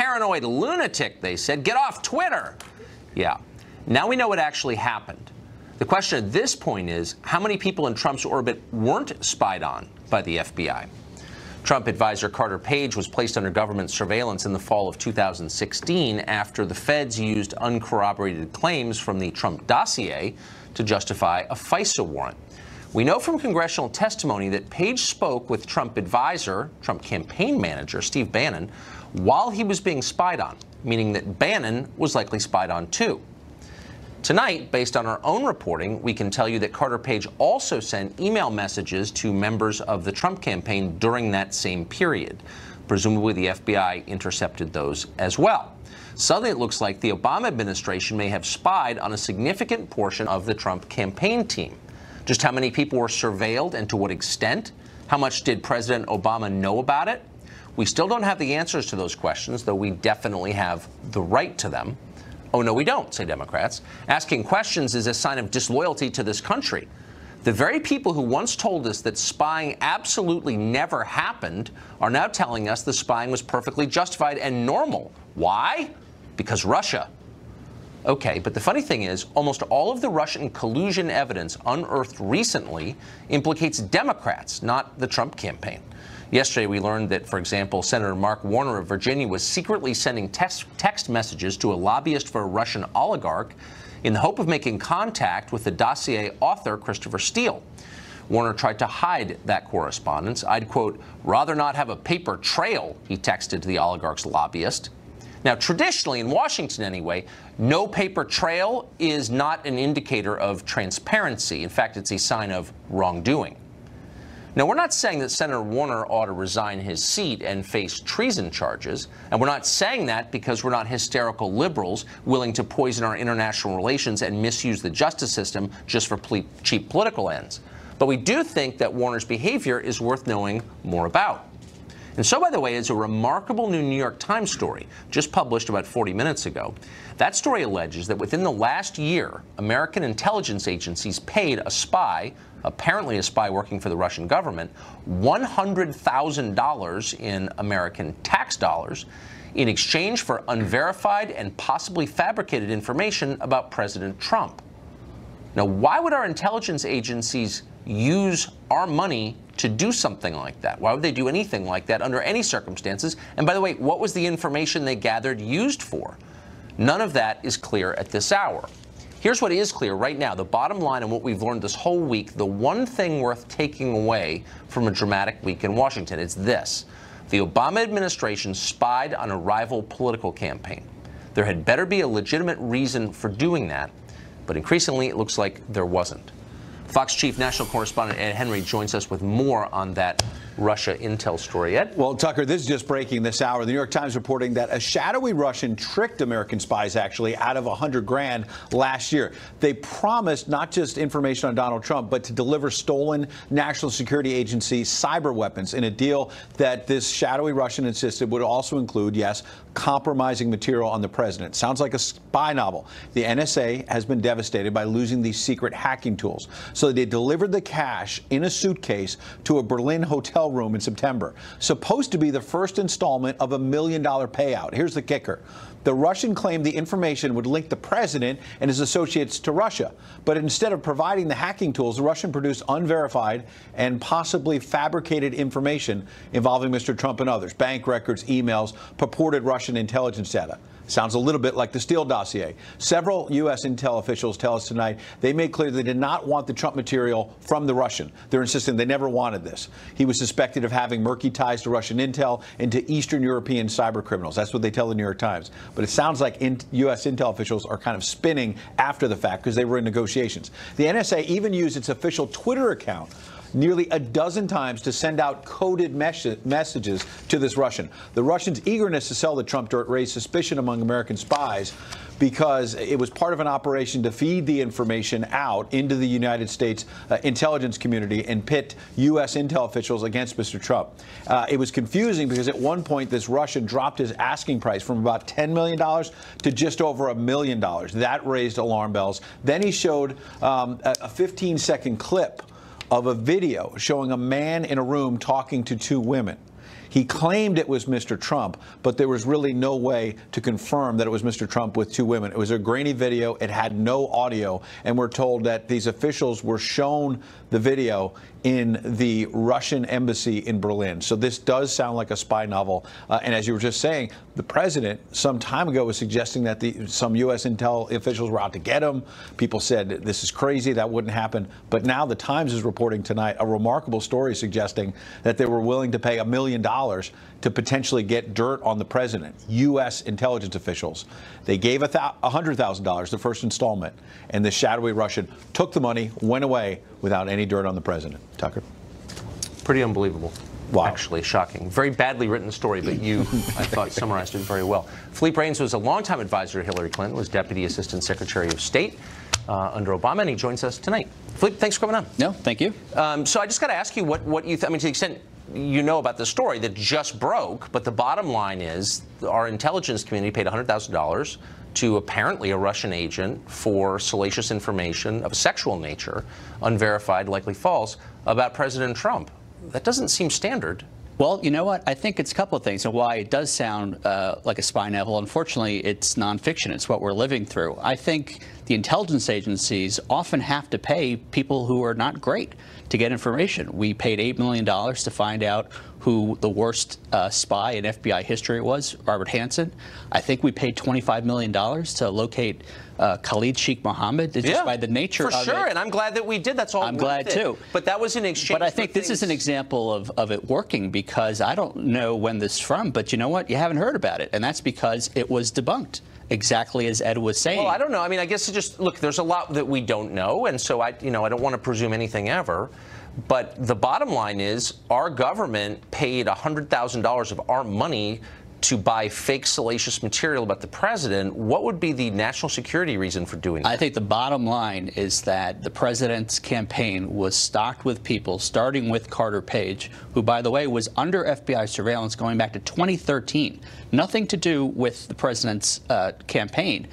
paranoid lunatic, they said. Get off Twitter. Yeah. Now we know what actually happened. The question at this point is, how many people in Trump's orbit weren't spied on by the FBI? Trump advisor Carter Page was placed under government surveillance in the fall of 2016 after the feds used uncorroborated claims from the Trump dossier to justify a FISA warrant. We know from congressional testimony that Page spoke with Trump advisor, Trump campaign manager, Steve Bannon, while he was being spied on, meaning that Bannon was likely spied on too. Tonight, based on our own reporting, we can tell you that Carter Page also sent email messages to members of the Trump campaign during that same period. Presumably, the FBI intercepted those as well. Suddenly, it looks like the Obama administration may have spied on a significant portion of the Trump campaign team. Just how many people were surveilled and to what extent? How much did President Obama know about it? We still don't have the answers to those questions, though we definitely have the right to them. Oh, no, we don't, say Democrats. Asking questions is a sign of disloyalty to this country. The very people who once told us that spying absolutely never happened are now telling us the spying was perfectly justified and normal. Why? Because Russia. Okay, but the funny thing is, almost all of the Russian collusion evidence unearthed recently implicates Democrats, not the Trump campaign. Yesterday, we learned that, for example, Senator Mark Warner of Virginia was secretly sending text messages to a lobbyist for a Russian oligarch in the hope of making contact with the dossier author, Christopher Steele. Warner tried to hide that correspondence. I'd, quote, rather not have a paper trail, he texted to the oligarch's lobbyist. Now, traditionally, in Washington anyway, no paper trail is not an indicator of transparency. In fact, it's a sign of wrongdoing. Now, we're not saying that Senator Warner ought to resign his seat and face treason charges, and we're not saying that because we're not hysterical liberals willing to poison our international relations and misuse the justice system just for cheap political ends. But we do think that Warner's behavior is worth knowing more about. And so, by the way, is a remarkable new New York Times story just published about 40 minutes ago. That story alleges that within the last year, American intelligence agencies paid a spy, apparently a spy working for the Russian government, $100,000 in American tax dollars in exchange for unverified and possibly fabricated information about President Trump. Now, why would our intelligence agencies use our money to do something like that? Why would they do anything like that under any circumstances? And by the way, what was the information they gathered used for? None of that is clear at this hour. Here's what is clear right now. The bottom line and what we've learned this whole week, the one thing worth taking away from a dramatic week in Washington, is this. The Obama administration spied on a rival political campaign. There had better be a legitimate reason for doing that, but increasingly it looks like there wasn't. Fox Chief National Correspondent Ed Henry joins us with more on that Russia intel story. Ed? Well, Tucker, this is just breaking this hour. The New York Times reporting that a shadowy Russian tricked American spies, actually, out of $100 grand last year. They promised not just information on Donald Trump, but to deliver stolen National Security Agency cyber weapons in a deal that this shadowy Russian insisted would also include, yes, compromising material on the president. Sounds like a spy novel. The NSA has been devastated by losing these secret hacking tools. So they delivered the cash in a suitcase to a Berlin hotel room in September. Supposed to be the first installment of $1 million payout. Here's the kicker. The Russian claimed the information would link the president and his associates to Russia. But instead of providing the hacking tools, the Russian produced unverified and possibly fabricated information involving Mr. Trump and others. Bank records, emails, purported Russian intelligence data. Sounds a little bit like the Steele dossier. Several U.S. intel officials tell us tonight they made clear they did not want the Trump material from the Russian. They're insisting they never wanted this. He was suspected of having murky ties to Russian intel and to Eastern European cyber criminals. That's what they tell the New York Times. But it sounds like U.S. intel officials are kind of spinning after the fact because they were in negotiations. The NSA even used its official Twitter account nearly a dozen times to send out coded messages to this Russian. The Russians' eagerness to sell the Trump dirt raised suspicion among American spies because it was part of an operation to feed the information out into the United States intelligence community and pit U.S. intel officials against Mr. Trump. It was confusing because at one point this Russian dropped his asking price from about $10 million to just over $1 million. That raised alarm bells. Then he showed a 15-second clip of a video showing a man in a room talking to two women. He claimed it was Mr. Trump, but there was really no way to confirm that it was Mr. Trump with two women. It was a grainy video. It had no audio. And we're told that these officials were shown the video in the Russian embassy in Berlin. So this does sound like a spy novel. And as you were just saying, the president some time ago was suggesting that some U.S. intel officials were out to get him. People said this is crazy, that wouldn't happen. But now the Times is reporting tonight a remarkable story suggesting that they were willing to pay $1 million to potentially get dirt on the president, U.S. intelligence officials. They gave $100,000, the first installment, and the shadowy Russian took the money, went away without any dirt on the president. Tucker? Pretty unbelievable. Wow. Actually, shocking. Very badly written story, but you, I thought, summarized it very well. Philippe Reines was a longtime advisor to Hillary Clinton, was Deputy Assistant Secretary of State under Obama, and he joins us tonight. Philippe, thanks for coming on. No, thank you. So I just got to ask you what you I mean, to the extent you know about the story that just broke, but the bottom line is our intelligence community paid $100,000 to apparently a Russian agent for salacious information of a sexual nature, unverified, likely false, about President Trump. That doesn't seem standard. Well, you know what? I think it's a couple of things. And why it does sound like a spy novel, unfortunately, it's nonfiction. It's what we're living through. I think the intelligence agencies often have to pay people who are not great to get information. We paid $8 million to find out who the worst spy in FBI history was, Robert Hansen. I think we paid $25 million to locate Khalid Sheikh Mohammed, just by the nature of it. For sure, and I'm glad that we did. That's all I'm glad, too. But that was in exchange. But I think this is an example of it working, because I don't know when this is from, but you know what? You haven't heard about it, and that's because it was debunked. Exactly as Ed was saying. Well, I don't know. I mean, I guess it just, look, there's a lot that we don't know, and so I don't want to presume anything ever. But the bottom line is our government paid $100,000 of our money to buy fake salacious material about the president. What would be the national security reason for doing that? I think the bottom line is that the president's campaign was stocked with people, starting with Carter Page, who, by the way, was under FBI surveillance going back to 2013. Nothing to do with the president's campaign.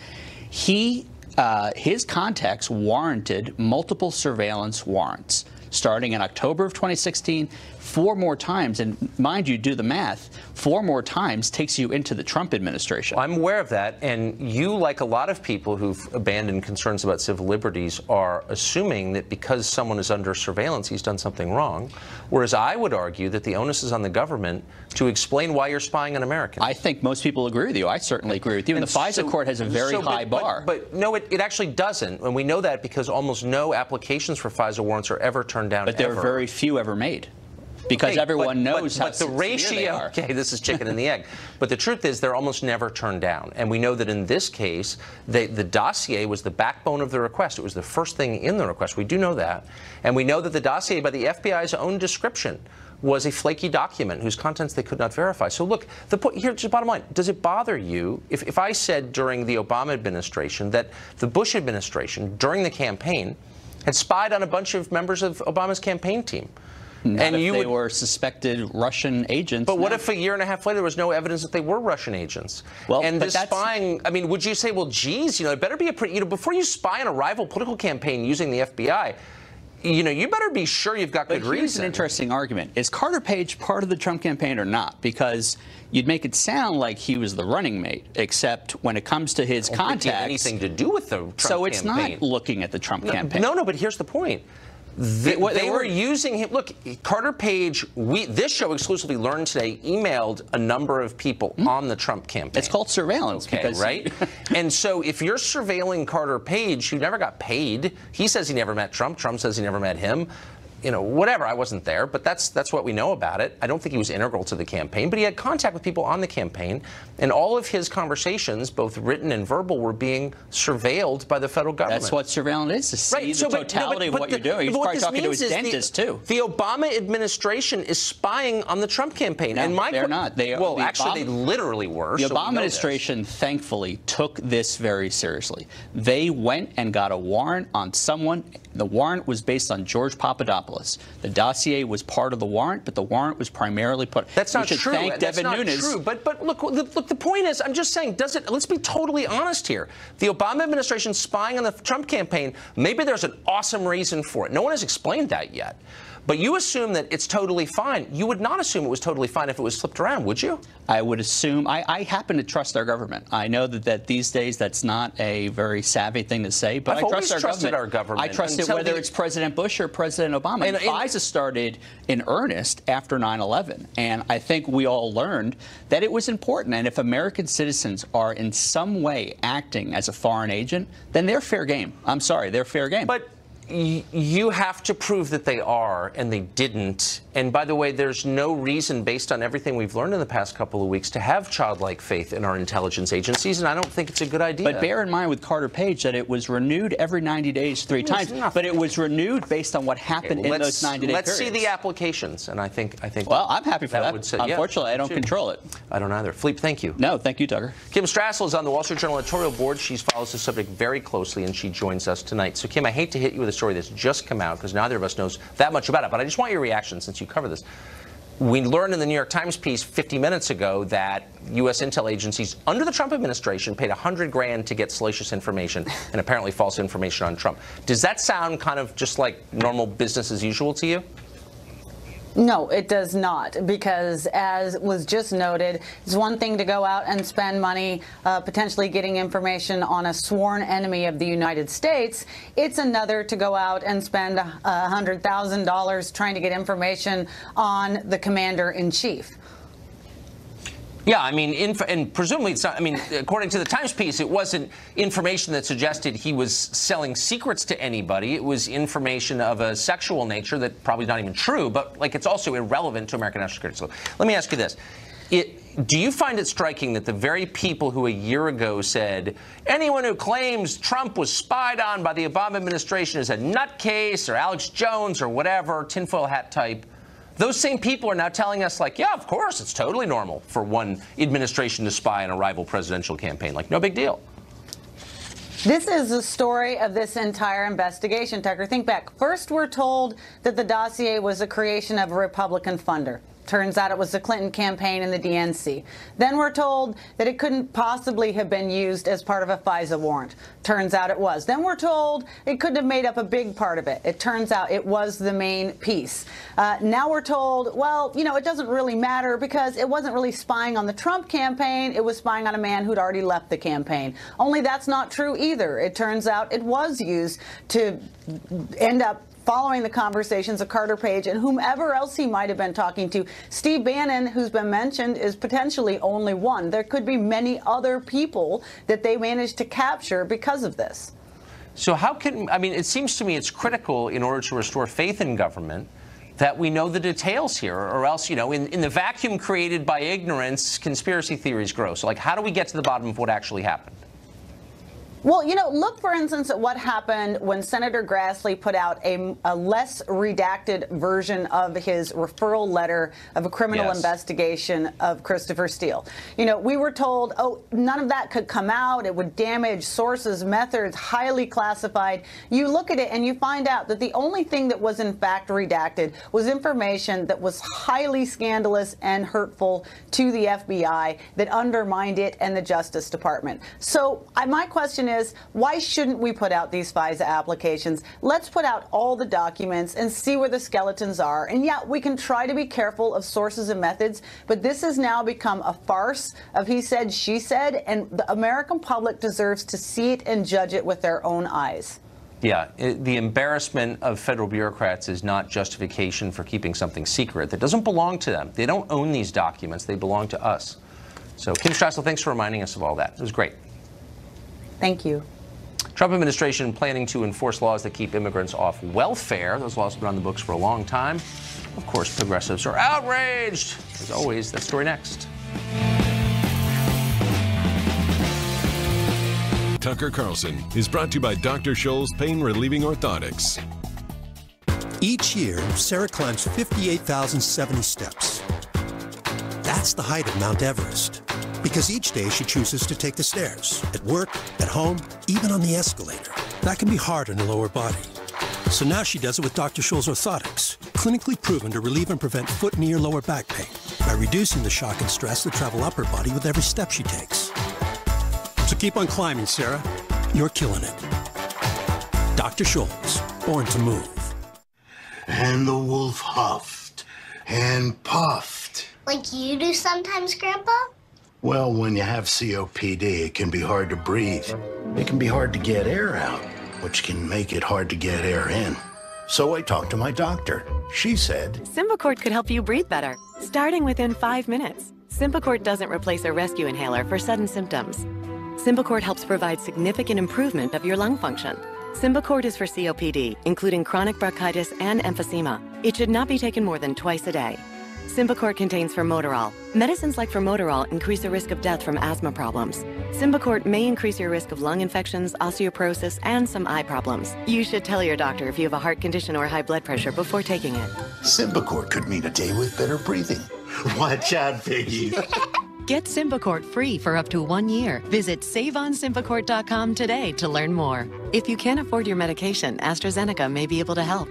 His contacts warranted multiple surveillance warrants, starting in October of 2016, 4 more times. And mind you, do the math, 4 more times takes you into the Trump administration. I'm aware of that. And you, like a lot of people who've abandoned concerns about civil liberties, are assuming that because someone is under surveillance, he's done something wrong. Whereas I would argue that the onus is on the government to explain why you're spying on Americans. I think most people agree with you. I certainly agree with you. And the FISA court has a very high bar. But no, it actually doesn't. And we know that because almost no applications for FISA warrants are ever turned down. But there are very few ever made. Because everyone knows how the ratio, they are. Okay, this is chicken and the egg. But the truth is they're almost never turned down. And we know that in this case, the dossier was the backbone of the request. It was the first thing in the request. We do know that. And we know that the dossier, by the FBI's own description, was a flaky document whose contents they could not verify. So look, here's the bottom line. Does it bother you if I said during the Obama administration that the Bush administration, during the campaign, had spied on a bunch of members of Obama's campaign team? And they were suspected Russian agents. But what if a year and a half later there was no evidence that they were Russian agents? Well, and this spying, I mean, would you say, well, geez, it better be before you spy on a rival political campaign using the FBI, you better be sure you've got good reason. Here's an interesting argument. Is Carter Page part of the Trump campaign or not? Because you'd make it sound like he was the running mate, except when it comes to his contacts. Anything to do with the Trump campaign. So it's not looking at the Trump campaign. No, but here's the point. They were using him. Look, Carter Page, this show exclusively learned today, emailed a number of people on the Trump campaign. It's called surveillance. Okay, right? And so if you're surveilling Carter Page, who never got paid, he says he never met Trump, Trump says he never met him, whatever, I wasn't there, but that's what we know about it. I don't think he was integral to the campaign, but he had contact with people on the campaign, and all of his conversations, both written and verbal, were being surveilled by the federal government. That's what surveillance is, to see the totality of what you're doing. He's probably talking to his dentist, too. The Obama administration is spying on the Trump campaign. No, and they're not. They literally were. The Obama administration, thankfully, took this very seriously. They went and got a warrant on someone. The warrant was based on George Papadopoulos. regardless. The dossier was part of the warrant, but the warrant was primarily put. That's not true. Thank That's Devin not Nunes. true. But look, the point is, I'm just saying, let's be totally honest here. The Obama administration spying on the Trump campaign, maybe there's an awesome reason for it. No one has explained that yet. But you assume that it's totally fine. You would not assume it was totally fine if it was flipped around, would you? I would assume. I happen to trust our government. I know that these days that's not a very savvy thing to say, but I've I trust always trusted our government. I trust it whether it's President Bush or President Obama. And FISA started in earnest after 9/11, and I think we all learned that it was important. And if American citizens are in some way acting as a foreign agent, then they're fair game. I'm sorry, they're fair game. But you have to prove that they are, and they didn't. And by the way, there's no reason, based on everything we've learned in the past couple of weeks, to have childlike faith in our intelligence agencies, and I don't think it's a good idea. But bear in mind with Carter Page that it was renewed every 90 days 3 times. But it was renewed based on what happened in those 90-day periods. Let's see the applications, and I think. Well, I'm happy for that. Unfortunately, I don't control it. I don't either. Philippe, thank you. No, thank you, Tucker. Kim Strassel is on the Wall Street Journal editorial board. She follows the subject very closely, and she joins us tonight. So, Kim, I hate to hit you with a story that's just come out because neither of us knows that much about it, but I just want your reaction since you cover this. We learned in the New York Times piece 50 minutes ago that U.S. intel agencies under the Trump administration paid $100 grand to get salacious information and apparently false information on Trump. Does that sound kind of just like normal business as usual to you? No, it does not, because as was just noted, it's one thing to go out and spend money potentially getting information on a sworn enemy of the United States. It's another to go out and spend $100,000 trying to get information on the commander-in-chief. Yeah, I mean, and presumably it's not, I mean, according to the Times piece, it wasn't information that suggested he was selling secrets to anybody. It was information of a sexual nature that probably not even true, but like it's also irrelevant to American national security. So let me ask you this. Do you find it striking that the very people who a year ago said anyone who claims Trump was spied on by the Obama administration is a nutcase or Alex Jones or whatever, tinfoil hat type, those same people are now telling us, like, yeah, of course, it's totally normal for one administration to spy on a rival presidential campaign. Like, no big deal. This is the story of this entire investigation, Tucker. Think back. First, we're told that the dossier was a creation of a Republican funder. Turns out it was the Clinton campaign and the DNC. Then we're told that it couldn't possibly have been used as part of a FISA warrant. Turns out it was. Then we're told it couldn't have made up a big part of it. It turns out it was the main piece. Now we're told, well, you know, it doesn't really matter because it wasn't really spying on the Trump campaign. It was spying on a man who'd already left the campaign. Only that's not true either. It turns out it was used to end up following the conversations of Carter Page and whomever else he might have been talking to. Steve Bannon, who's been mentioned, is potentially only one. There could be many other people that they managed to capture because of this. So how can, I mean, it seems to me it's critical in order to restore faith in government that we know the details here, or else, you know, in the vacuum created by ignorance, conspiracy theories grow. So, like, how do we get to the bottom of what actually happened? Well, you know, look, for instance, at what happened when Senator Grassley put out a less redacted version of his referral letter of a criminal investigation of Christopher Steele. You know, we were told, oh, none of that could come out. It would damage sources, methods, highly classified. You look at it and you find out that the only thing that was in fact redacted was information that was highly scandalous and hurtful to the FBI that undermined it and the Justice Department. So my question is, why shouldn't we put out these FISA applications? Let's put out all the documents and see where the skeletons are. And yeah, we can try to be careful of sources and methods, but this has now become a farce of he said, she said, and the American public deserves to see it and judge it with their own eyes. Yeah, the embarrassment of federal bureaucrats is not justification for keeping something secret that doesn't belong to them. They don't own these documents. They belong to us. So, Kim Strassel, thanks for reminding us of all that. It was great. Thank you. Trump administration planning to enforce laws that keep immigrants off welfare. Those laws have been on the books for a long time. Of course, progressives are outraged. As always, that story next. Tucker Carlson is brought to you by Dr. Scholl's Pain Relieving Orthotics. Each year, Sarah climbs 58,070 steps. That's the height of Mount Everest. Because each day she chooses to take the stairs, at work, at home, even on the escalator. That can be hard on the lower body. So now she does it with Dr. Scholl's orthotics, clinically proven to relieve and prevent foot, knee, or lower back pain by reducing the shock and stress that travel up her body with every step she takes. So keep on climbing, Sarah. You're killing it. Dr. Scholl's, born to move. And the wolf huffed and puffed. Like you do sometimes, Grandpa? Well, when you have COPD, it can be hard to breathe. It can be hard to get air out, which can make it hard to get air in. So I talked to my doctor. She said, Symbicort could help you breathe better, starting within 5 minutes. Symbicort doesn't replace a rescue inhaler for sudden symptoms. Symbicort helps provide significant improvement of your lung function. Symbicort is for COPD, including chronic bronchitis and emphysema. It should not be taken more than twice a day. Symbicort contains formoterol. Medicines like formoterol increase the risk of death from asthma problems. Symbicort may increase your risk of lung infections, osteoporosis, and some eye problems. You should tell your doctor if you have a heart condition or high blood pressure before taking it. Symbicort could mean a day with better breathing. Watch out, piggies. Get Symbicort free for up to 1 year. Visit SaveOnSymbicort.com today to learn more. If you can't afford your medication, AstraZeneca may be able to help.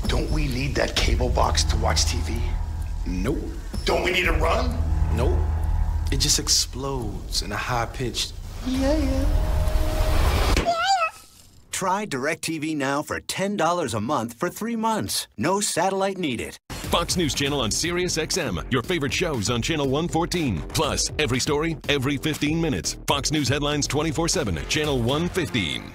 Don't we need that cable box to watch TV? Nope. Don't we need to run? Nope. It just explodes in a high-pitched... Try DirecTV Now for $10 a month for 3 months. No satellite needed. Fox News Channel on Sirius XM. Your favorite shows on Channel 114. Plus, every story, every 15 minutes. Fox News headlines 24/7 at Channel 115.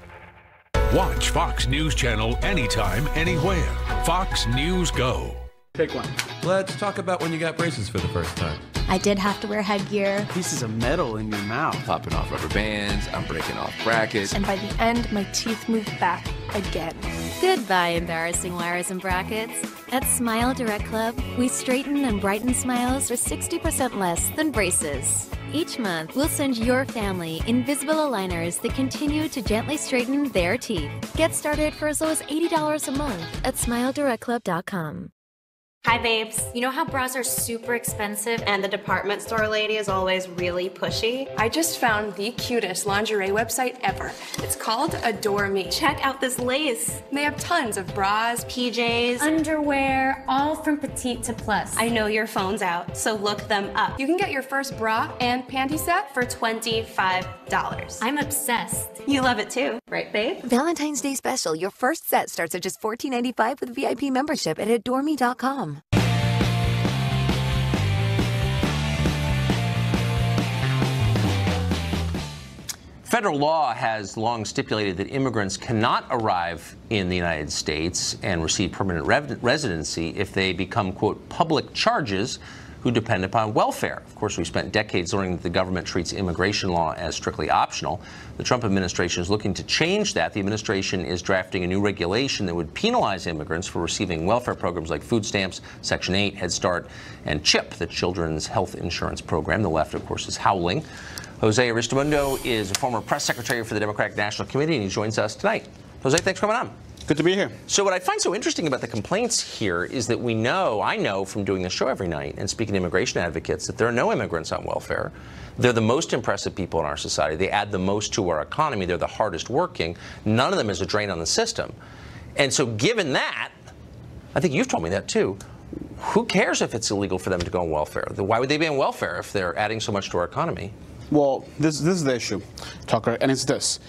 Watch Fox News Channel anytime, anywhere. Fox News Go. Pick one. Let's talk about when you got braces for the first time. I did have to wear headgear. Pieces of metal in your mouth. Popping off rubber bands, I'm breaking off brackets. And by the end, my teeth moved back again. Goodbye, embarrassing wires and brackets. At Smile Direct Club, we straighten and brighten smiles for 60% less than braces. Each month, we'll send your family invisible aligners that continue to gently straighten their teeth. Get started for as low as $80 a month at SmileDirectClub.com. Hi babes. You know how bras are super expensive and the department store lady is always really pushy? I just found the cutest lingerie website ever. It's called Adore Me. Check out this lace. They have tons of bras, PJs, underwear, all from petite to plus. I know your phone's out, so look them up. You can get your first bra and panty set for $25. I'm obsessed. You love it too, right babe? Valentine's Day special. Your first set starts at just $14.95 with VIP membership at AdoreMe.com. Federal law has long stipulated that immigrants cannot arrive in the United States and receive permanent residency if they become, quote, public charges who depend upon welfare. Of course, we spent decades learning that the government treats immigration law as strictly optional. The Trump administration is looking to change that. The administration is drafting a new regulation that would penalize immigrants for receiving welfare programs like food stamps, Section 8, Head Start, and CHIP, the Children's Health Insurance Program. The left, of course, is howling. Jose Aristomundo is a former press secretary for the Democratic National Committee, and he joins us tonight. Jose, thanks for coming on. Good to be here. So what I find so interesting about the complaints here is that I know from doing this show every night and speaking to immigration advocates that there are no immigrants on welfare. They're the most impressive people in our society. They add the most to our economy. They're the hardest working. None of them is a drain on the system. And so given that, I think you've told me that too, who cares if it's illegal for them to go on welfare? Why would they be on welfare if they're adding so much to our economy? Well, this is the issue, Tucker, and it's this.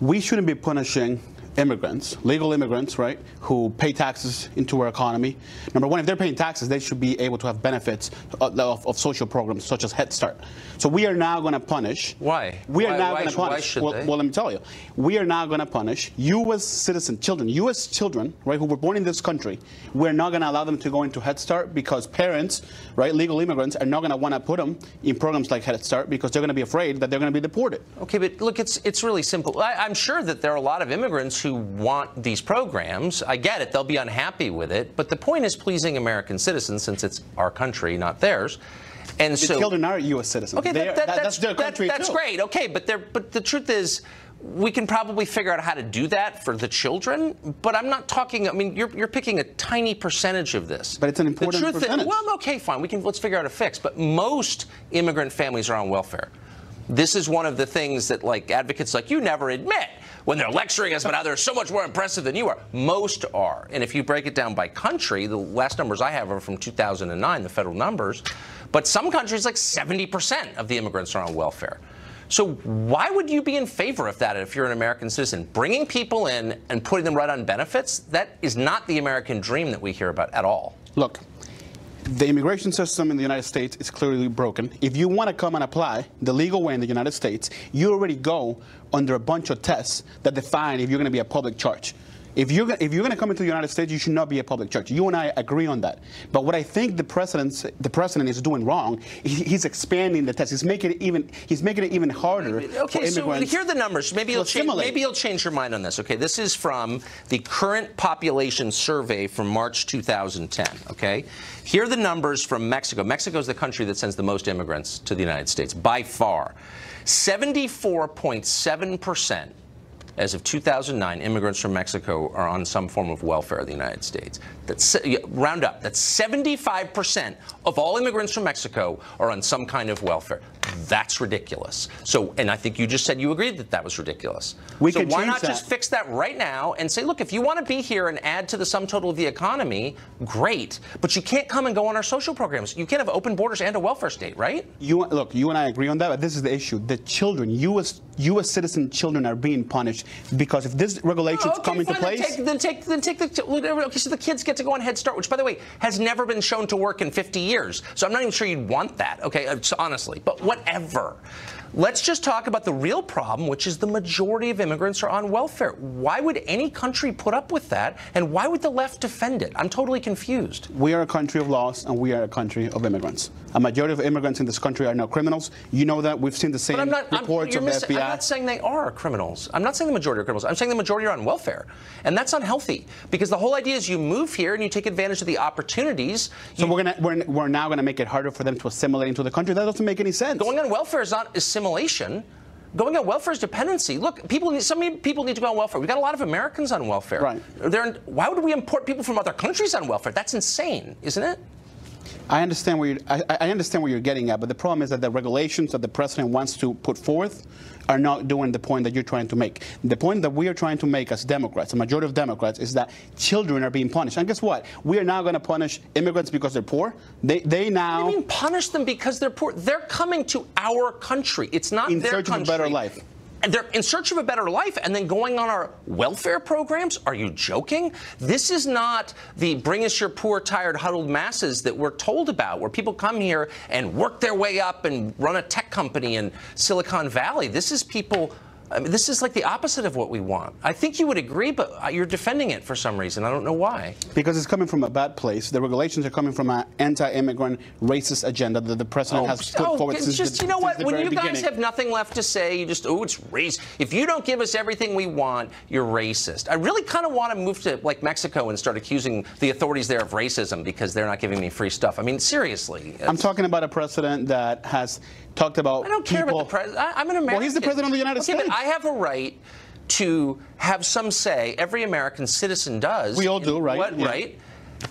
We shouldn't be punishing immigrants, legal immigrants, right, who pay taxes into our economy. Number one, if they're paying taxes, they should be able to have benefits of social programs such as Head Start. So we are now going to punish. Why? We are now going to punish. Why should they? Well, let me tell you. We are now going to punish U.S. citizen children, U.S. children, right, who were born in this country. We're not going to allow them to go into Head Start because parents, right, legal immigrants, are not going to want to put them in programs like Head Start because they're going to be afraid that they're going to be deported. Okay, but look, it's really simple. I'm sure that there are a lot of immigrants who want these programs. I get it. They'll be unhappy with it. But the point is pleasing American citizens, since it's our country, not theirs. And the children are U.S. citizens. Okay, that's their country that's too. great. Okay, but the truth is, we can probably figure out how to do that for the children, but I'm not talking, I mean, you're picking a tiny percentage of this. But it's an important percentage. Well, okay, fine, let's figure out a fix, but most immigrant families are on welfare. This is one of the things that, like, advocates like you never admit when they're lecturing us about how they're so much more impressive than you are. Most are. And if you break it down by country, the last numbers I have are from 2009, the federal numbers, but some countries, like 70% of the immigrants are on welfare. So why would you be in favor of that if you're an American citizen? Bringing people in and putting them right on benefits, that is not the American dream that we hear about at all. Look, the immigration system in the United States is clearly broken. If you want to come and apply the legal way in the United States, you already go under a bunch of tests that define if you're going to be a public charge. If you're going to come into the United States, you should not be a public charge. You and I agree on that. But what I think the president is doing wrong, he's expanding the test. He's making it even harder for immigrants. So here are the numbers. Maybe you'll change your mind on this. Okay, this is from the current population survey from March 2010. Okay, here are the numbers from Mexico. Mexico is the country that sends the most immigrants to the United States by far. 74.7%. As of 2009, immigrants from Mexico are on some form of welfare in the United States. That's, round up, that's 75% of all immigrants from Mexico are on some kind of welfare. That's ridiculous. So, and I think you just said you agreed that that was ridiculous. So why not just fix that right now and say, look, if you want to be here and add to the sum total of the economy, great. But you can't come and go on our social programs. You can't have open borders and a welfare state, right? Look, you and I agree on that, but this is the issue. The children, U.S. citizen children are being punished because if this regulations come into place... Then take so the kids get to go on Head Start, which, by the way, has never been shown to work in 50 years. So I'm not even sure you'd want that, okay, honestly. But whatever. Let's just talk about the real problem, which is the majority of immigrants are on welfare. Why would any country put up with that, and why would the left defend it? I'm totally confused. We are a country of laws, and we are a country of immigrants. A majority of immigrants in this country are now criminals. You know that. We've seen the same reports of the FBI. I'm not saying they are criminals. I'm not saying the majority are criminals. I'm saying the majority are on welfare. And that's unhealthy, because the whole idea is you move here and you take advantage of the opportunities. So we're now going to make it harder for them to assimilate into the country? That doesn't make any sense. Going on welfare is not assimilation. Going on welfare is dependency. Look, some people need to go on welfare. We've got a lot of Americans on welfare. Right. Why would we import people from other countries on welfare? That's insane, isn't it? I understand where you're getting at, but the problem is that the regulations that the president wants to put forth are not doing the point that you're trying to make. The point that we are trying to make as Democrats, a majority of Democrats, is that children are being punished. And guess what? We are now going to punish immigrants because they're poor. They now... What do you mean punish them because they're poor? They're coming to our country. It's not their country. In search of a better life. They're in search of a better life and then going on our welfare programs? Are you joking? This is not the bring us your poor, tired, huddled masses that we're told about, where people come here and work their way up and run a tech company in Silicon Valley. This is people... I mean, this is like the opposite of what we want. I think you would agree, but you're defending it for some reason. I don't know why. Because it's coming from a bad place. The regulations are coming from an anti-immigrant, racist agenda that the president has put forward since the very beginning. You know what? When you guys have nothing left to say, you just, it's race. If you don't give us everything we want, you're racist. I really kind of want to move to, like, Mexico and start accusing the authorities there of racism because they're not giving me free stuff. I mean, seriously. I'm talking about a president that has talked about... I don't care about the president. I'm an American. Well, he's the president of the United States. But I have a right to have some say. Every American citizen does. We all do, right? What, yeah. Right?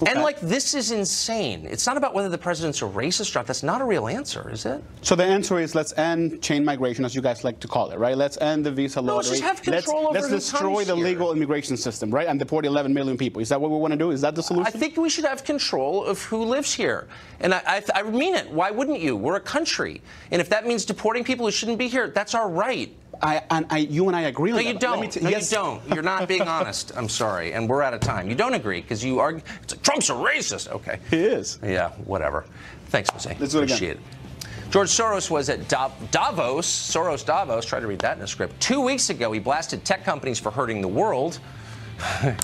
Okay. And, like, this is insane. It's not about whether the president's a racist or not. That's not a real answer, is it? So the answer is let's end chain migration, as you guys like to call it, right? Let's end the visa lottery. Let's just have control over let's destroy the legal immigration system, right? And deport 11 million people. Is that what we want to do? Is that the solution? I think we should have control of who lives here. And I mean it. Why wouldn't you? We're a country. And if that means deporting people who shouldn't be here, that's our right. You and I agree on that. No, you don't. No, you don't. You're not being honest. I'm sorry. And we're out of time. You don't agree because you argue. It's like, Trump's a racist. Okay. He is. Yeah, whatever. Thanks, Jose. Let's do it again. Appreciate it. George Soros was at Davos, try to read that in a script. 2 weeks ago, he blasted tech companies for hurting the world.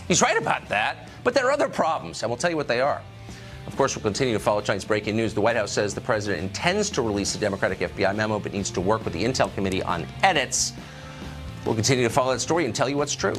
He's right about that, but there are other problems, and we'll tell you what they are. Of course, we'll continue to follow tonight's breaking news. The White House says the president intends to release a Democratic FBI memo, but needs to work with the Intel Committee on edits. We'll continue to follow that story and tell you what's true.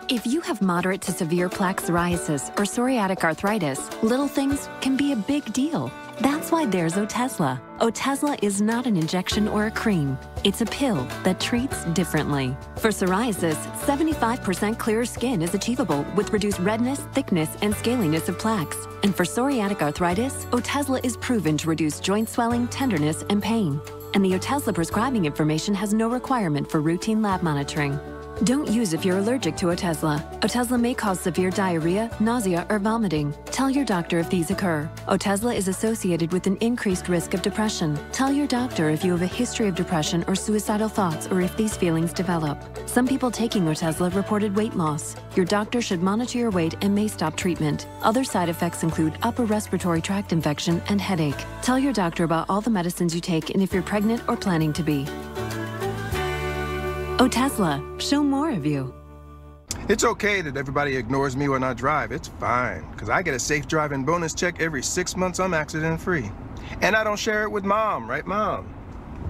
If you have moderate to severe plaque psoriasis or psoriatic arthritis, little things can be a big deal. That's why there's Otezla. Otezla is not an injection or a cream. It's a pill that treats differently. For psoriasis, 75% clearer skin is achievable with reduced redness, thickness, and scaliness of plaques. And for psoriatic arthritis, Otezla is proven to reduce joint swelling, tenderness, and pain. And the Otezla prescribing information has no requirement for routine lab monitoring. Don't use if you're allergic to Otezla. Otezla may cause severe diarrhea, nausea, or vomiting. Tell your doctor if these occur. Otezla is associated with an increased risk of depression. Tell your doctor if you have a history of depression or suicidal thoughts or if these feelings develop. Some people taking Otezla reported weight loss. Your doctor should monitor your weight and may stop treatment. Other side effects include upper respiratory tract infection and headache. Tell your doctor about all the medicines you take and if you're pregnant or planning to be. Otezla, show more of you. It's okay that everybody ignores me when I drive. It's fine, because I get a safe driving bonus check every 6 months I'm accident-free. And I don't share it with Mom, right, Mom?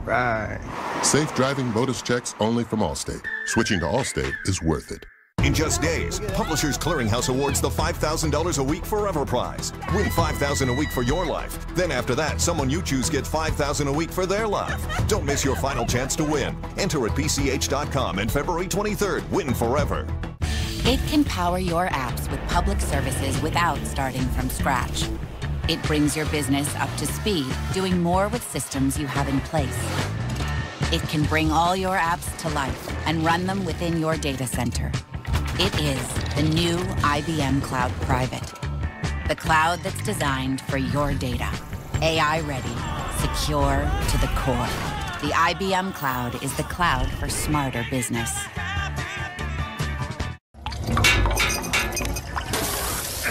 Right. Safe driving bonus checks only from Allstate. Switching to Allstate is worth it. In just days, Publishers Clearinghouse awards the $5,000 a week Forever Prize. Win $5,000 a week for your life. Then after that, someone you choose gets $5,000 a week for their life. Don't miss your final chance to win. Enter at PCH.com and February 23rd. Win forever. It can power your apps with public services without starting from scratch. It brings your business up to speed, doing more with systems you have in place. It can bring all your apps to life and run them within your data center. It is the new IBM Cloud Private. The cloud that's designed for your data. AI ready, secure to the core. The IBM Cloud is the cloud for smarter business.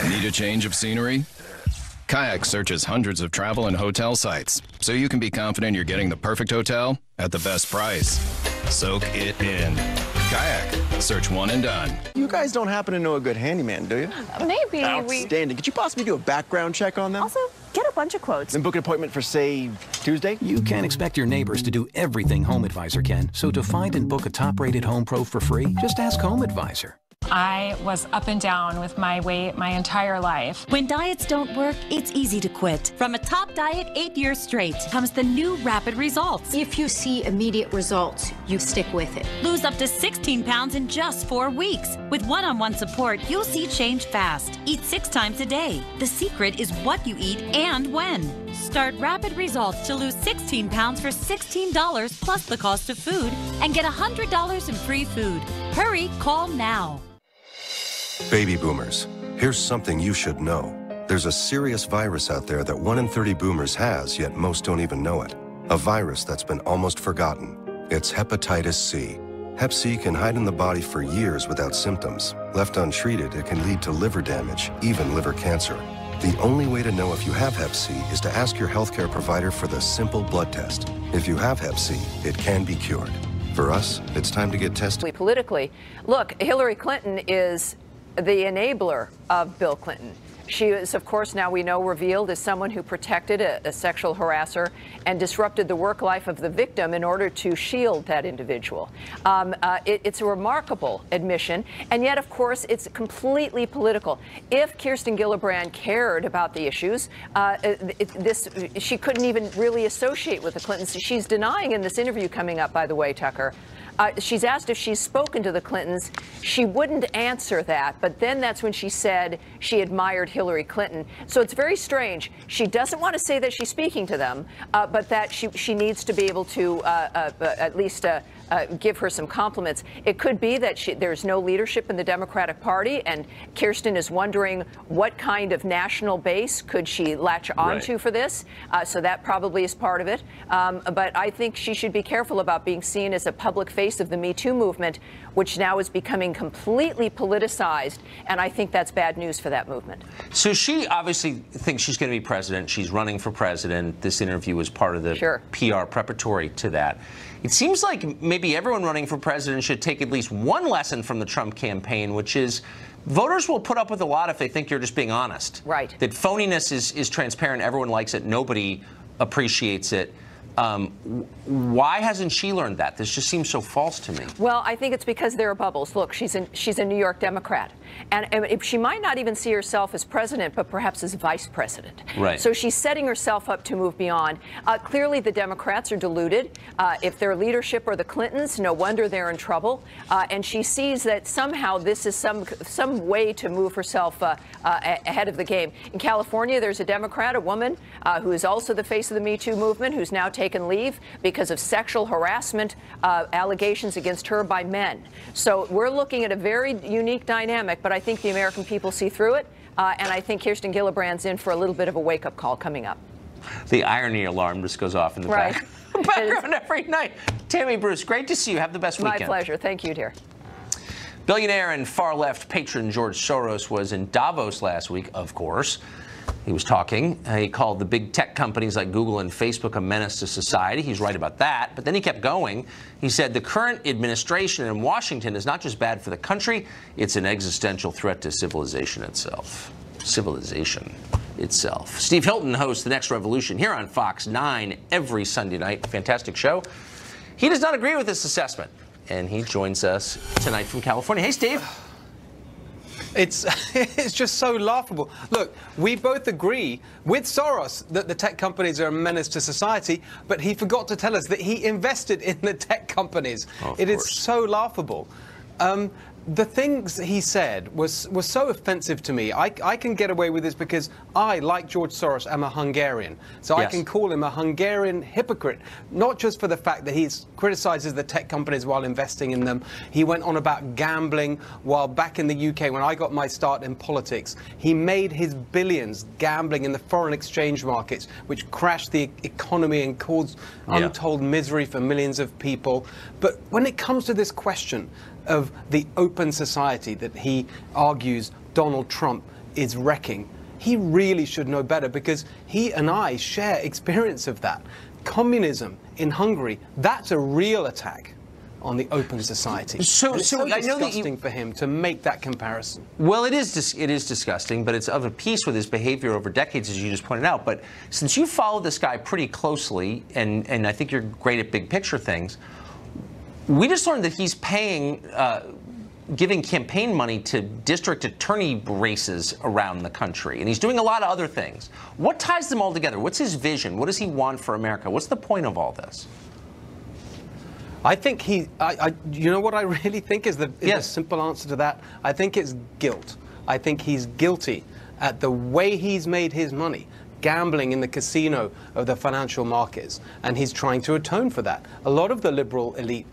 Need a change of scenery? Kayak searches hundreds of travel and hotel sites, so you can be confident you're getting the perfect hotel at the best price. Soak it in. Kayak. Search one and done. You guys don't happen to know a good handyman, do you? Maybe. Outstanding. Could you possibly do a background check on them? Also, get a bunch of quotes. Then book an appointment for, say, Tuesday? You can't expect your neighbors to do everything HomeAdvisor can. So to find and book a top-rated home pro for free, just ask HomeAdvisor. I was up and down with my weight my entire life. When diets don't work, it's easy to quit. From a top diet 8 years straight comes the new Rapid Results. If you see immediate results, you stick with it. Lose up to 16 pounds in just 4 weeks. With one-on-one support, you'll see change fast. Eat 6 times a day. The secret is what you eat and when. Start Rapid Results to lose 16 pounds for $16 plus the cost of food and get $100 in free food. Hurry, call now. Baby boomers, here's something you should know. There's a serious virus out there that 1 in 30 boomers has, yet most don't even know it. A virus that's been almost forgotten. It's hepatitis C. Hep C can hide in the body for years without symptoms. Left untreated, it can lead to liver damage, even liver cancer. The only way to know if you have Hep C is to ask your healthcare provider for the simple blood test. If you have Hep C, it can be cured. For us, it's time to get tested. Politically, look, Hillary Clinton is the enabler of Bill Clinton. She is, of course, now we know, revealed as someone who protected a sexual harasser and disrupted the work life of the victim in order to shield that individual. It's a remarkable admission, and yet, of course, it's completely political. If Kirsten Gillibrand cared about the issues, she couldn't even really associate with the Clintons. She's denying in this interview coming up, by the way, Tucker. She's asked if she's spoken to the Clintons. She wouldn't answer that, but then that's when she said she admired Hillary Clinton. So it's very strange. She doesn't want to say that she's speaking to them, but that she needs to be able to at least give her some compliments. It could be that there's no leadership in the Democratic Party, and Kirsten is wondering what kind of national base could she latch onto for this. So that probably is part of it. But I think she should be careful about being seen as a public face of the Me Too movement, which now is becoming completely politicized, and I think that's bad news for that movement. So she obviously thinks she's going to be president. She's running for president. This interview was part of the PR preparatory to that. It seems like maybe everyone running for president should take at least one lesson from the Trump campaign, which is voters will put up with a lot if they think you're just being honest. Right. That phoniness is transparent. Everyone likes it. Nobody appreciates it. Why hasn't she learned that? This just seems so false to me. Well, I think it's because there are bubbles. Look, she's a New York Democrat, And she might not even see herself as president, but perhaps as vice president. Right. So she's setting herself up to move beyond. Clearly, the Democrats are deluded. If their leadership are the Clintons, no wonder they're in trouble. And she sees that somehow this is some way to move herself ahead of the game. In California, there's a Democrat, a woman, who is also the face of the Me Too movement, who's now taken leave because of sexual harassment allegations against her by men. So we're looking at a very unique dynamic, but I think the American people see through it. And I think Kirsten Gillibrand's in for a little bit of a wake-up call coming up. The irony alarm just goes off in the background every night. Tammy Bruce, great to see you. Have the best weekend. My pleasure. Thank you, dear. Billionaire and far-left patron George Soros was in Davos last week, of course. He was talking. He called the big tech companies like Google and Facebook a menace to society. He's right about that. But then he kept going. He said the current administration in Washington is not just bad for the country, it's an existential threat to civilization itself. Civilization itself. Steve Hilton hosts The Next Revolution here on Fox 9 every Sunday night. Fantastic show. He does not agree with this assessment, and he joins us tonight from California. Hey, Steve. It's just so laughable. Look, we both agree with Soros that the tech companies are a menace to society, but he forgot to tell us that he invested in the tech companies. It is so laughable. The things he said was so offensive to me. I can get away with this because I, like George Soros, am a Hungarian. So I can call him a Hungarian hypocrite, not just for the fact that he criticizes the tech companies while investing in them. He went on about gambling while back in the UK, when I got my start in politics, he made his billions gambling in the foreign exchange markets, which crashed the economy and caused untold misery for millions of people. But when it comes to this question of the open society that he argues Donald Trump is wrecking, he really should know better, because he and I share experience of that. Communism in Hungary, that's a real attack on the open society. So it's so disgusting for him to make that comparison. Well, it is disgusting, but it's of a piece with his behavior over decades, as you just pointed out. But since you follow this guy pretty closely, and I think you're great at big picture things, we just learned that he's paying, giving campaign money to district attorney races around the country, and he's doing a lot of other things. What ties them all together? What's his vision? What does he want for America? What's the point of all this? I think you know what I really think is the simple answer to that? I think it's guilt. I think he's guilty at the way he's made his money, gambling in the casino of the financial markets, and he's trying to atone for that. A lot of the liberal elite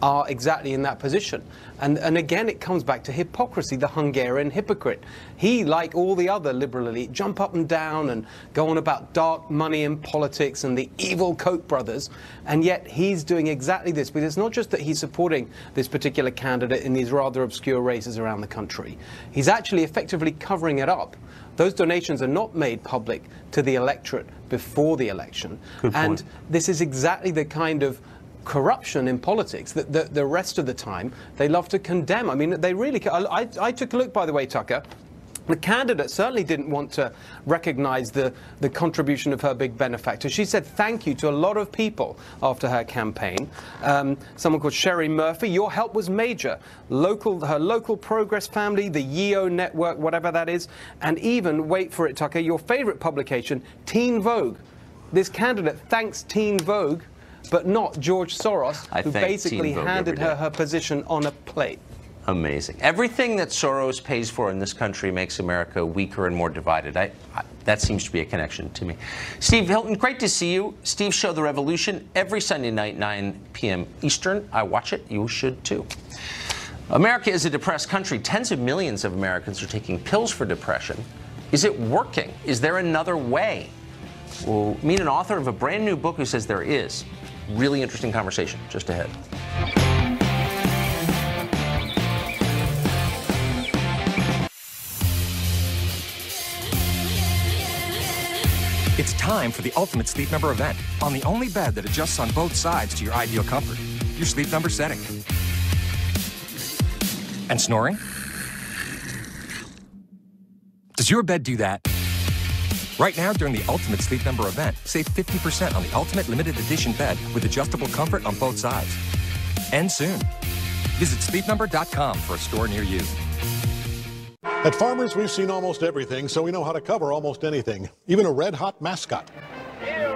are exactly in that position. And again, it comes back to hypocrisy, the Hungarian hypocrite. He, like all the other liberal elite, jump up and down and go on about dark money in politics and the evil Koch brothers, and yet he's doing exactly this. But it's not just that he's supporting this particular candidate in these rather obscure races around the country. He's actually effectively covering it up. Those donations are not made public to the electorate before the election. And this is exactly the kind of corruption in politics that the rest of the time they love to condemn. I mean, they really... I took a look, by the way, Tucker. The candidate certainly didn't want to recognize the contribution of her big benefactor. She said thank you to a lot of people after her campaign. Someone called Sherry Murphy, your help was major. Her local Progress family, the YEO network, whatever that is, and even, wait for it, Tucker, your favorite publication, Teen Vogue. This candidate thanks Teen Vogue, but not George Soros, who basically handed her position on a plate. Amazing. Everything that Soros pays for in this country makes America weaker and more divided. That seems to be a connection to me. Steve Hilton, great to see you. Steve's show, The Revolution, every Sunday night, 9 p.m. Eastern. I watch it. You should, too. America is a depressed country. Tens of millions of Americans are taking pills for depression. Is it working? Is there another way? We'll meet an author of a brand new book who says there is. Really interesting conversation just ahead. It's time for the Ultimate Sleep Number event on the only bed that adjusts on both sides to your ideal comfort, your Sleep Number setting. And snoring? Does your bed do that? Right now, during the Ultimate Sleep Number event, save 50% on the Ultimate Limited Edition bed with adjustable comfort on both sides. And soon. Visit sleepnumber.com for a store near you. At Farmers, we've seen almost everything, so we know how to cover almost anything, even a red-hot mascot. Hey, you're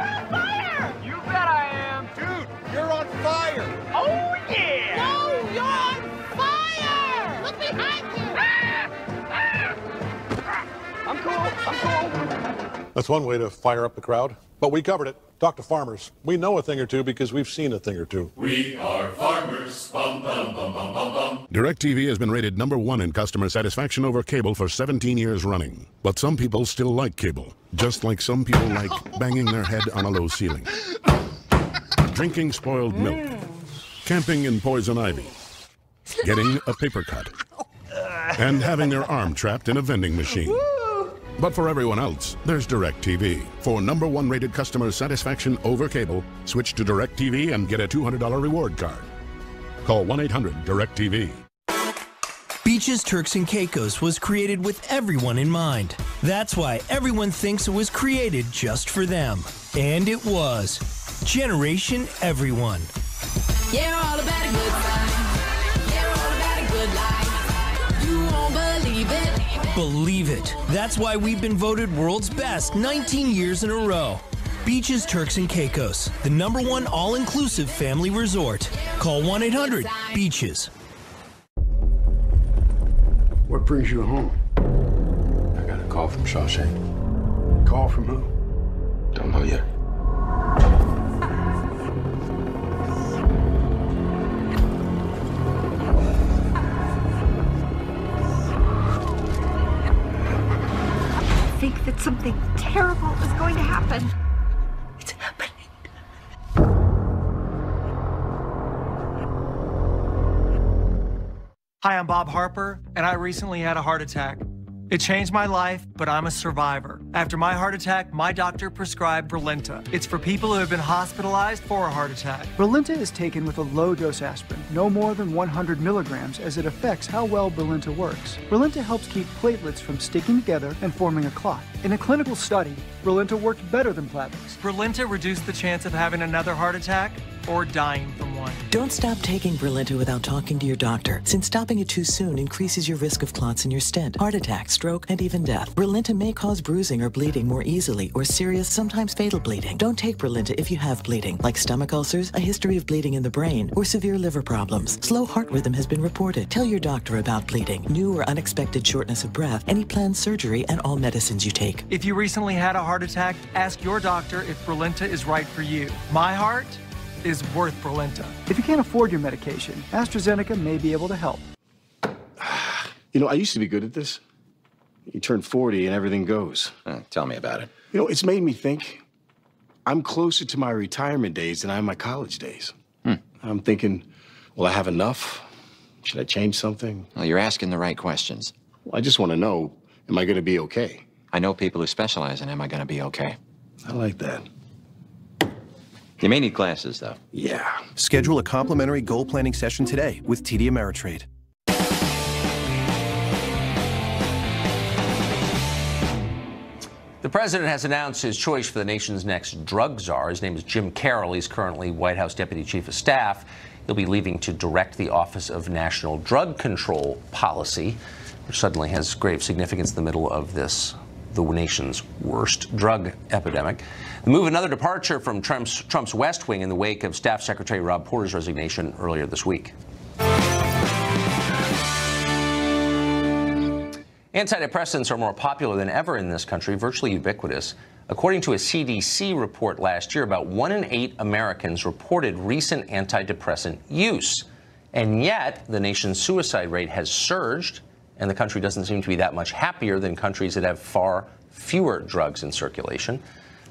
on fire! You bet I am. Dude, you're on fire! Oh, yeah! No, you're on fire! Look behind you! I'm cool. That's one way to fire up the crowd, but we covered it. Talk to farmers. We know a thing or two because we've seen a thing or two. We are farmers. Bum, bum, bum, bum, bum, bum. DirecTV has been rated #1 in customer satisfaction over cable for 17 years running. But some people still like cable, just like some people like banging their head on a low ceiling, drinking spoiled milk, camping in poison ivy, getting a paper cut, and having their arm trapped in a vending machine. But for everyone else, there's DirecTV. For #1 rated customer satisfaction over cable, switch to DirecTV and get a $200 reward card. Call 1-800-DirecTV. Beaches, Turks, and Caicos was created with everyone in mind. That's why everyone thinks it was created just for them. And it was. Generation Everyone. Yeah, all about a good time. Yeah, all about a good life. You won't believe it. Believe it. That's why we've been voted world's best 19 years in a row. Beaches, Turks, and Caicos, the #1 all-inclusive family resort. Call 1-800-BEACHES. What brings you home? I got a call from Shawshank. Call from who? Don't know yet. I think that something terrible is going to happen. It's happening. Hi, I'm Bob Harper, and I recently had a heart attack. It changed my life, but I'm a survivor. After my heart attack, my doctor prescribed Brilinta. It's for people who have been hospitalized for a heart attack. Brilinta is taken with a low-dose aspirin, no more than 100 milligrams, as it affects how well Brilinta works. Brilinta helps keep platelets from sticking together and forming a clot. In a clinical study, Brilinta worked better than Plavix. Brilinta reduced the chance of having another heart attack or dying from one. Don't stop taking Brilinta without talking to your doctor, since stopping it too soon increases your risk of clots in your stent, heart attack, stroke, and even death. Brilinta may cause bruising or bleeding more easily, or serious, sometimes fatal bleeding. Don't take Brilinta if you have bleeding, like stomach ulcers, a history of bleeding in the brain, or severe liver problems. Slow heart rhythm has been reported. Tell your doctor about bleeding, new or unexpected shortness of breath, any planned surgery, and all medicines you take. If you recently had a heart attack, ask your doctor if Brilinta is right for you. My heart is worth Brilinta. If you can't afford your medication, AstraZeneca may be able to help. You know, I used to be good at this. You turn 40 and everything goes. Tell me about it. You know, it's made me think I'm closer to my retirement days than I am my college days. I'm thinking, will I have enough? Should I change something? Well, you're asking the right questions. Well, I just want to know, am I going to be okay? I know people who specialize in am I going to be okay. I like that. You may need glasses, though. Yeah. Schedule a complimentary goal planning session today with TD Ameritrade. The president has announced his choice for the nation's next drug czar. His name is Jim Carroll. He's currently White House Deputy Chief of Staff. He'll be leaving to direct the Office of National Drug Control Policy, which suddenly has grave significance in the middle of the nation's worst drug epidemic. The move, another departure from Trump's West Wing in the wake of Staff Secretary Rob Porter's resignation earlier this week. Antidepressants are more popular than ever in this country, virtually ubiquitous. According to a CDC report last year, about 1 in 8 Americans reported recent antidepressant use. And yet, the nation's suicide rate has surged, and the country doesn't seem to be that much happier than countries that have far fewer drugs in circulation.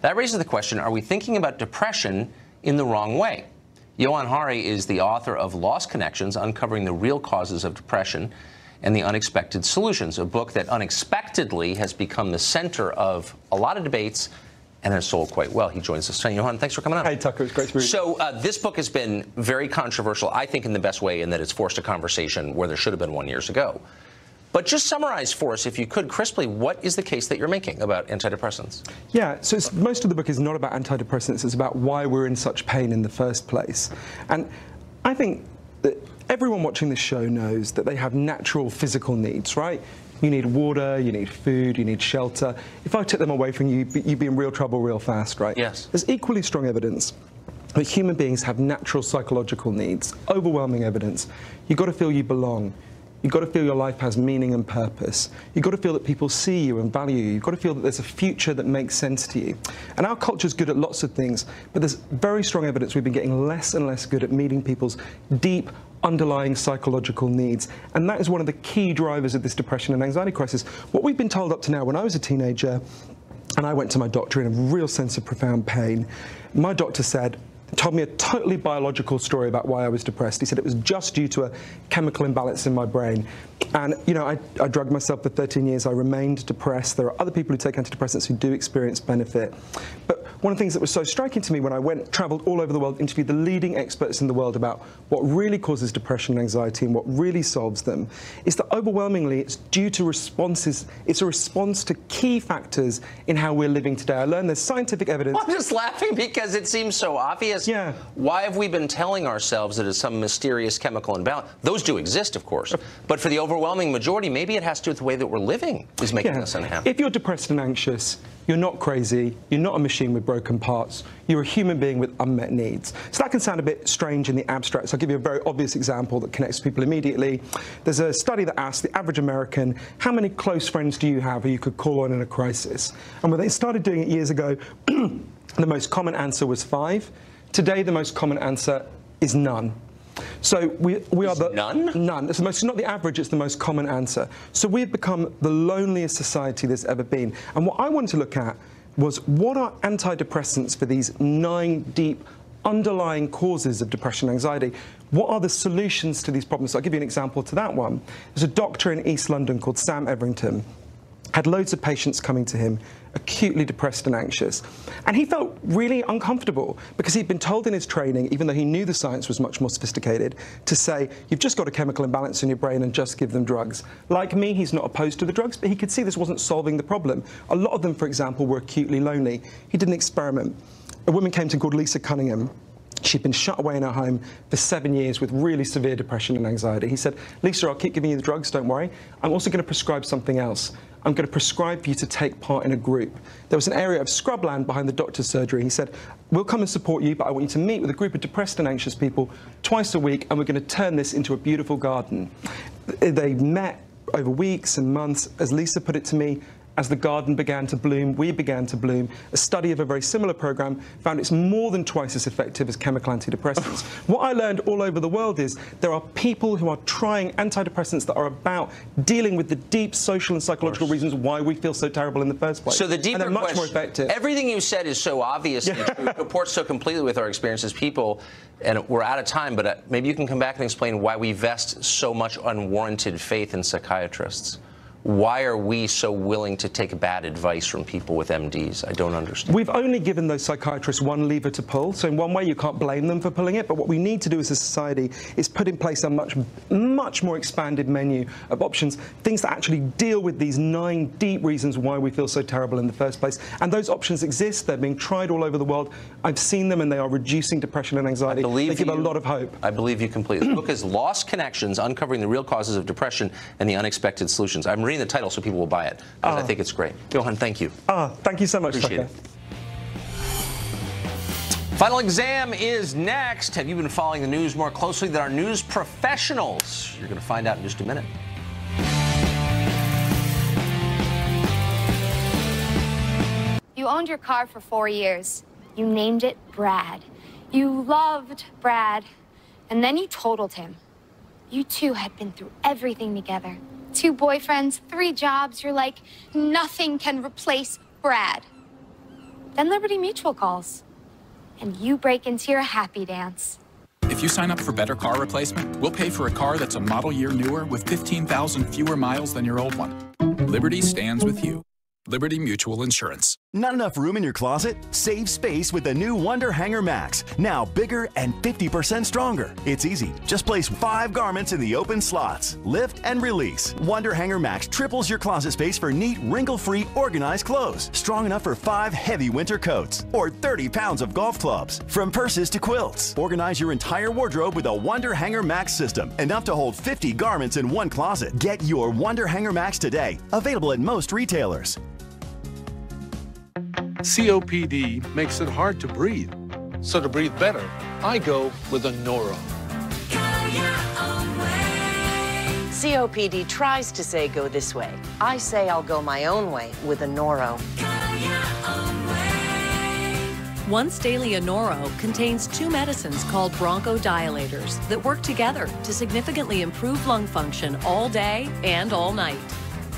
That raises the question, are we thinking about depression in the wrong way? Johan Hari is the author of Lost Connections, Uncovering the Real Causes of Depression and the Unexpected Solutions, a book that unexpectedly has become the center of a lot of debates and has sold quite well. He joins us tonight. Johan, thanks for coming on. Hey, Tucker, it's great to be with you. So this book has been very controversial, I think, in the best way, in that it's forced a conversation where there should have been one years ago. But just summarize for us, if you could, crisply, what is the case that you're making about antidepressants? Yeah, so most of the book is not about antidepressants. It's about why we're in such pain in the first place. And I think that everyone watching this show knows that they have natural physical needs, right? You need water, you need food, you need shelter. If I took them away from you, you'd be in real trouble real fast, right? Yes. There's equally strong evidence that human beings have natural psychological needs, overwhelming evidence. You've got to feel you belong. You've got to feel your life has meaning and purpose. You've got to feel that people see you and value you. You've got to feel that there's a future that makes sense to you. And our culture's good at lots of things, but there's very strong evidence we've been getting less and less good at meeting people's deep, underlying psychological needs. And that is one of the key drivers of this depression and anxiety crisis. What we've been told up to now, when I was a teenager, and I went to my doctor in a real sense of profound pain, my doctor told me a totally biological story about why I was depressed. He said it was just due to a chemical imbalance in my brain. And, you know, I drugged myself for 13 years. I remained depressed. There are other people who take antidepressants who do experience benefit. But one of the things that was so striking to me when I traveled all over the world, interviewed the leading experts in the world about what really causes depression and anxiety and what really solves them, is that overwhelmingly it's due to responses. It's a response to key factors in how we're living today. I learned there's scientific evidence. I'm just laughing because it seems so obvious. Yeah. Why have we been telling ourselves that it's some mysterious chemical imbalance? Those do exist, of course. But for the overwhelming majority, maybe it has to do with the way that we're living is making us unhappy. If you're depressed and anxious, you're not crazy, you're not a machine with broken parts, you're a human being with unmet needs. So that can sound a bit strange in the abstract, so I'll give you a very obvious example that connects people immediately. There's a study that asked the average American, how many close friends do you have who you could call on in a crisis? And when they started doing it years ago, the most common answer was 5. Today, the most common answer is none. So we are the none? None. It's not the average, it's the most common answer. So we've become the loneliest society there's ever been. And what I wanted to look at was what are antidepressants for these 9 deep underlying causes of depression and anxiety? What are the solutions to these problems? So I'll give you an example to that one. There's a doctor in East London called Sam Everington. Had loads of patients coming to him, acutely depressed and anxious. And he felt really uncomfortable because he'd been told in his training, even though he knew the science was much more sophisticated, to say, you've just got a chemical imbalance in your brain and just give them drugs. Like me, he's not opposed to the drugs, but he could see this wasn't solving the problem. A lot of them, for example, were acutely lonely. He did an experiment. A woman came to him called Lisa Cunningham. She'd been shut away in her home for 7 years with really severe depression and anxiety. He said, Lisa, I'll keep giving you the drugs, don't worry. I'm also going to prescribe something else. I'm going to prescribe for you to take part in a group. There was an area of scrubland behind the doctor's surgery. He said, we'll come and support you, but I want you to meet with a group of depressed and anxious people twice a week, and we're going to turn this into a beautiful garden. They met over weeks and months. As Lisa put it to me, as the garden began to bloom, we began to bloom. A study of a very similar program found it's more than twice as effective as chemical antidepressants. What I learned all over the world is there are people who are trying antidepressants that are about dealing with the deep social and psychological reasons why we feel so terrible in the first place. So the deeper and they're much question, more effective. Everything you said is so obvious and true, reports so completely with our experience as people, and we're out of time, but maybe you can come back and explain why we vest so much unwarranted faith in psychiatrists. Why are we so willing to take bad advice from people with MDs? I don't understand. We've only given those psychiatrists one lever to pull, so in one way you can't blame them for pulling it, but what we need to do as a society is put in place a much more expanded menu of options, things that actually deal with these 9 deep reasons why we feel so terrible in the first place. And those options exist, they're being tried all over the world. I've seen them and they are reducing depression and anxiety. They give a lot of hope. I believe you completely. The book is Lost Connections, Uncovering the Real Causes of Depression and the Unexpected Solutions. I'm reading the title so people will buy it, because I think it's great. Johan, thank you. Thank you so much, Appreciate it. Final exam is next. Have you been following the news more closely than our news professionals? You're going to find out in just a minute. You owned your car for 4 years. You named it Brad. You loved Brad. And then you totaled him. You two had been through everything together. 2 boyfriends, 3 jobs. You're like, nothing can replace Brad. Then Liberty Mutual calls. And you break into your happy dance. If you sign up for Better Car Replacement, we'll pay for a car that's a model year newer with 15,000 fewer miles than your old one. Liberty stands with you. Liberty Mutual Insurance. Not enough room in your closet? Save space with the new Wonder Hanger Max. Now bigger and 50% stronger. It's easy. Just place 5 garments in the open slots. Lift and release. Wonder Hanger Max triples your closet space for neat, wrinkle-free, organized clothes. Strong enough for 5 heavy winter coats or 30 pounds of golf clubs. From purses to quilts. Organize your entire wardrobe with a Wonder Hanger Max system. Enough to hold 50 garments in one closet. Get your Wonder Hanger Max today. Available at most retailers. COPD makes it hard to breathe. So to breathe better, I go with a Noro. COPD tries to say go this way. I say I'll go my own way with a Noro. Once daily Anoro contains 2 medicines called bronchodilators that work together to significantly improve lung function all day and all night.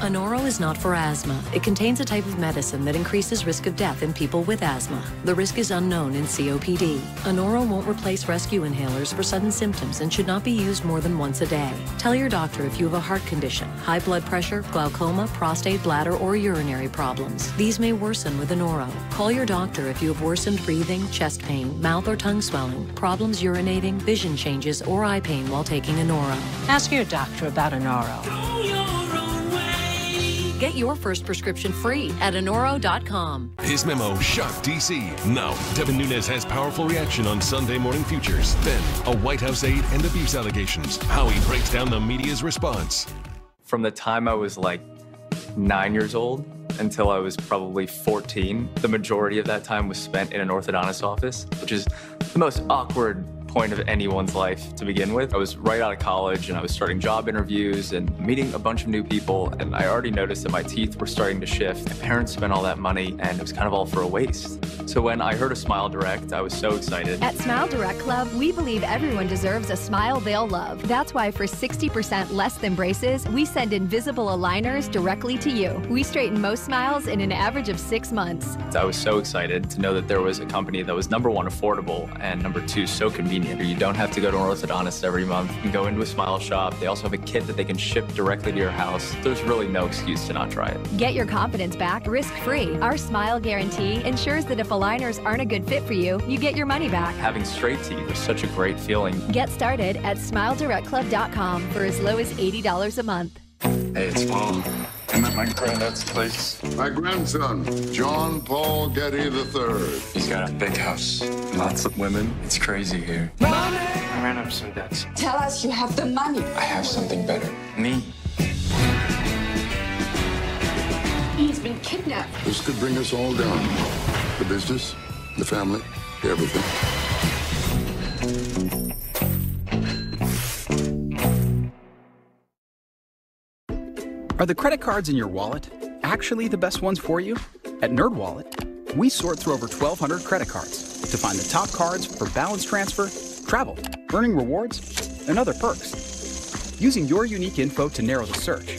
Anoro is not for asthma. It contains a type of medicine that increases risk of death in people with asthma. The risk is unknown in COPD. Anoro won't replace rescue inhalers for sudden symptoms and should not be used more than once a day. Tell your doctor if you have a heart condition, high blood pressure, glaucoma, prostate, bladder, or urinary problems. These may worsen with Anoro. Call your doctor if you have worsened breathing, chest pain, mouth or tongue swelling, problems urinating, vision changes, or eye pain while taking Anoro. Ask your doctor about Anoro. Get your first prescription free at Anoro.com. His memo shocked D.C. Now, Devin Nunes has powerful reaction on Sunday Morning Futures. Then, a White House aide and abuse allegations. Howie breaks down the media's response. From the time I was like 9 years old until I was probably 14, the majority of that time was spent in an orthodontist office, which is the most awkward point of anyone's life to begin with. I was right out of college and I was starting job interviews and meeting a bunch of new people, and I already noticed that my teeth were starting to shift. My parents spent all that money and it was kind of all for a waste. So when I heard of Smile Direct, I was so excited. At Smile Direct Club, we believe everyone deserves a smile they'll love. That's why for 60% less than braces, we send invisible aligners directly to you. We straighten most smiles in an average of 6 months. I was so excited to know that there was a company that was number 1, affordable, and number 2, so convenient. You don't have to go to an orthodontist every month. You can go into a Smile shop. They also have a kit that they can ship directly to your house. There's really no excuse to not try it. Get your confidence back risk-free. Our Smile Guarantee ensures that if aligners aren't a good fit for you, you get your money back. Having straight teeth is such a great feeling. Get started at SmileDirectClub.com for as low as $80 a month. Hey, it's Paul. I'm at my granddad's place. My grandson, John Paul Getty III. He's got a big house, lots of women. It's crazy here. Mommy! I ran up some debts. Tell us you have the money. I have something better. Me. He's been kidnapped. This could bring us all down. The business, the family, everything. Are the credit cards in your wallet actually the best ones for you? At NerdWallet, we sort through over 1,200 credit cards to find the top cards for balance transfer, travel, earning rewards, and other perks. Using your unique info to narrow the search,